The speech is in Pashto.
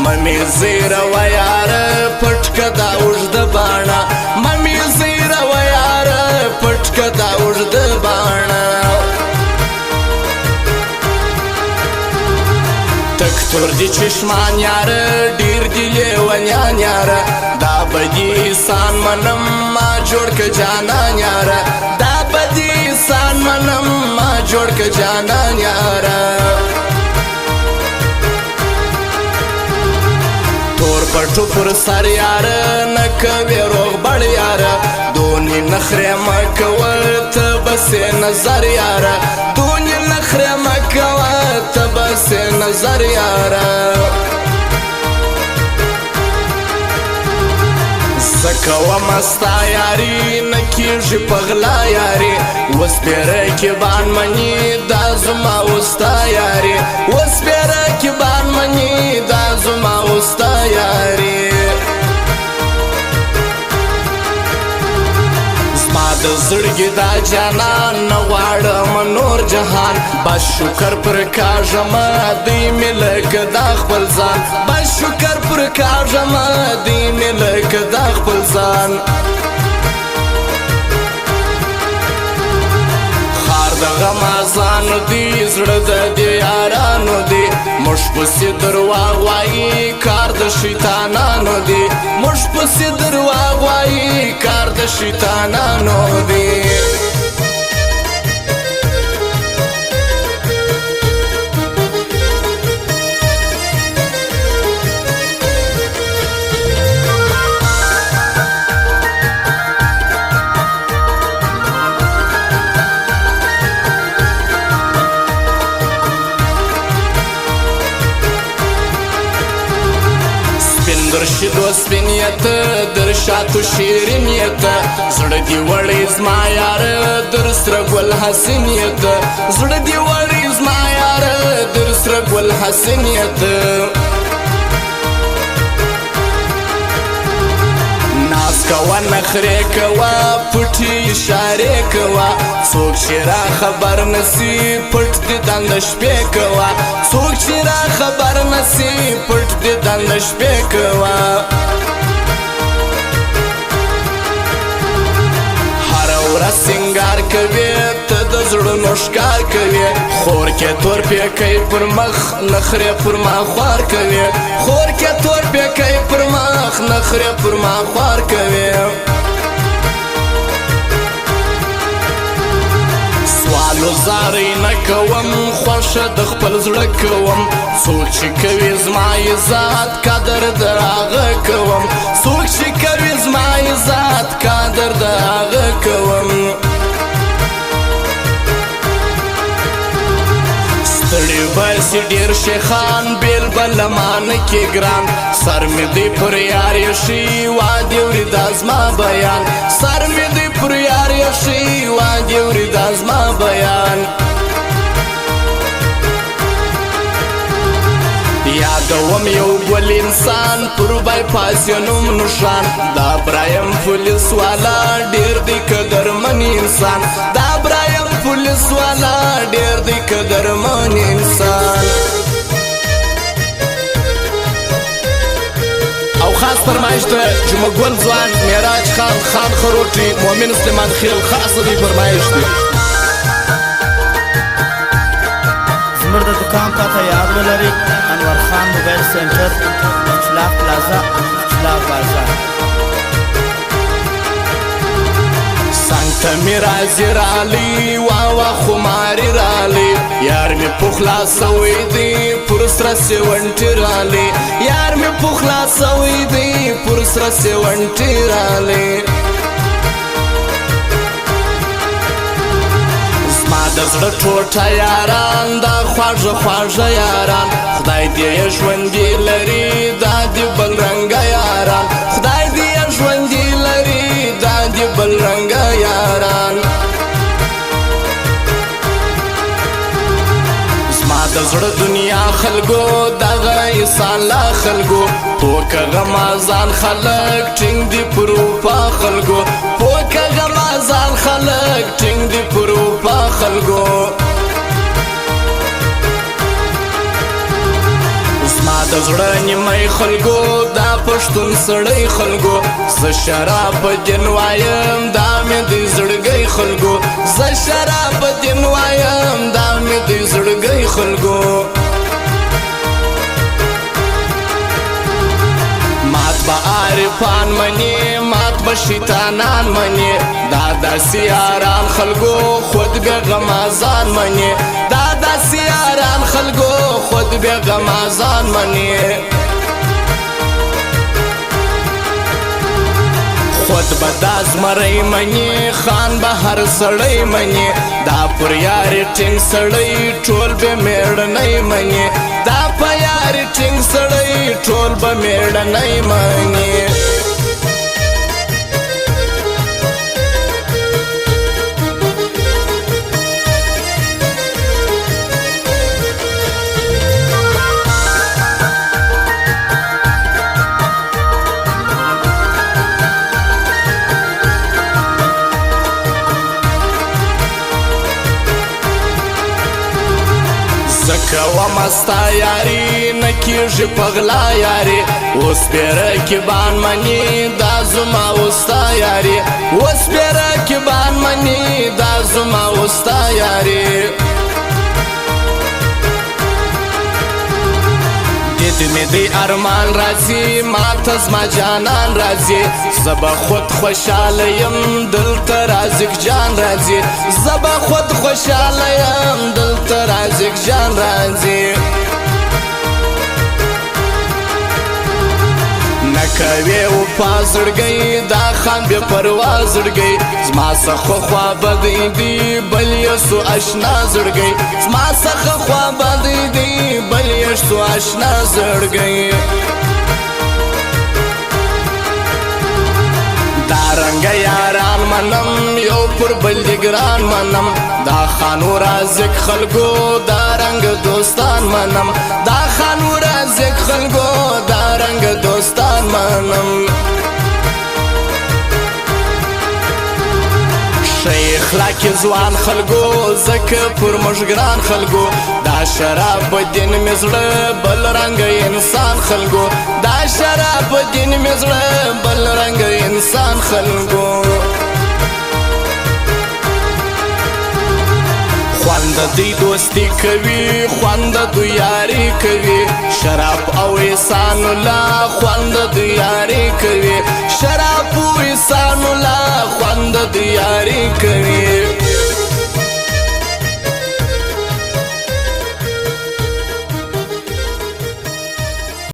ممی زیره و یاره پټ کدا اوږده باڼه ممی زیره و یاره پټ کدا اوږده باڼه تک تور دی چشمان یاره ډیر دی لیونیان یاره دا بدی سان منم ما جوړ که جانان یاره دا بدی سان منم ما جوړ که جانان یاره تور پټو پر سر یاره نکوي روغ بړ یاره دونی نخره مکوه ته بس نظر یاره دونی نخره مکوه ته بس نظر یاره زکوه مستا یاری نکیږي پغلا یاری وسپیره کې بان منی دا زما وستا یاری وسپیره کې بان منی دا زما وستا یاری زما د زړګي دا جانان نه غواړم نور جهان بس شکر پر کاږم دی مې لکه دا خپل ځان بس شکر پر کاږم دی مې لکه دا خپل ځان خار د غمازانو دی زړه د دې یارانو دی موږ پسې درواغ وایي کار د شیطانانو دی موږ پسې درواغ وایي کار د شیطانانو دی درشدو سپینیت در شاتو شیرینیت زړه دی وړی زما یاره در سره ګل حسینیت زړه دی وړی زما یاره در سره ګل حسینیت ناز کوه نخرې کوه پټې اشارې کوه څوک چې را خبر نسی پټ دې دنده شپې کوه څوک چې را خبر نسی پټ دې دنده شپې کوه هره ورځ سینګار کوي ته د زړونو ښکار کوي خور کې تور پیکی پر مخ نخرې پر ما خوار کوي خور کې تور پیکی پر مخ نخرې پر ما خوار کوي سوالو زاری نکوم خوښه د خپل زړه کوم څوک چې کوي زما عزت قدر د هغه کوم څوک چې کوي زما عزت قدر د هغه کوم ستړي باسي ډېر شیخان بیل بلمان کې ګران سر مې دی پر یار شي وادي ورید ازما بیان سر مې دی پر یار شي وادي ورید ازما بیان یادوم یو ګل انسان پر بای پاس نوم نشان دا برایم پولیس والا ډېر دی قدرمن انسان دا برایم پولیس والا ډېر دی قدرمن انسان او خاص فرمایش ته جمعه ګل ځوان معراج خان خان خروټي مؤمن سلیمان خیل خاص دی فرمایش دی زموږ د دکان پته یاد ولرئ انور خان موبایل سنټر چلاق پلازا چلاق بازار سنگته می رازی رالی واوا خماری رالی یار می پخلا سوی دی پرسر سیونٹی رالی یار می پخلا سوی دی پرسر سیونٹی رالی زما د زړه ټوټه یاران دا خواږه خواږه یاران خدای دې یې ژوندي لري دا دې بل رنګه یاران خدای دې یې ژوندي لري دا دې بل رنګه یاران زما د زړه دنیا خلکو دغه انسان لا خلکو پوکه غمازان خلک ټینګ دي پروپا خلکو پوکه غمازان خلک ټینګ دي پروپا خلکو زما د زړه نیمه خلکو دا پښتون سړی خلکو زه شراب په دین وایم دا مې د زړګی خلکو زه شراب په دین وایم دا مې د زړګی خلکو مات با عارفان منی مات با شیطانان منی دادا سیاران خلگو خود بے غمازان منی دادا سیاران خلگو خود بے غمازان منی خود بداز مری منی خان به هر سړی منی دا پر یار ټینګ سړی ټول به میړنی منی دا په یار ټینګ سړی ټول به میړنی منی زکه و مستا یاری نکیږي پغلا یاری اوس پیره کې بان منی دا زما وستا یاری اوس پیره کې بان منی دا زما وستا یاری دید می دی ارمان رازی مات از ما جانان رازی زبا خود خوشحاله یم دل ترازک جان رازی زبا خود خوشحاله یم دل ترازک جان رازی نکوي او پازړګي دا خان به پرواز زړګي زما څخه خوا بدې دي بل یسو آشنا زړګي زما څخه خوا بدې دي بل یسو آشنا زړګي دا رنګ یاران منم یو پر بل ګران منم دا خانو رازق خلکو دا رنګ دوستان منم دا خانو رازق خلکو دا رنګ دوستان منم شیخ لاکی زوان خلکو زکه پر مشګران خلکو دا شراب دین مزړه بل رنګ انسان خلکو دا شراب دین مزړه بل رنګ انسان خلکو خوند دی دوستی کوي خوند دو یاری کوي شراب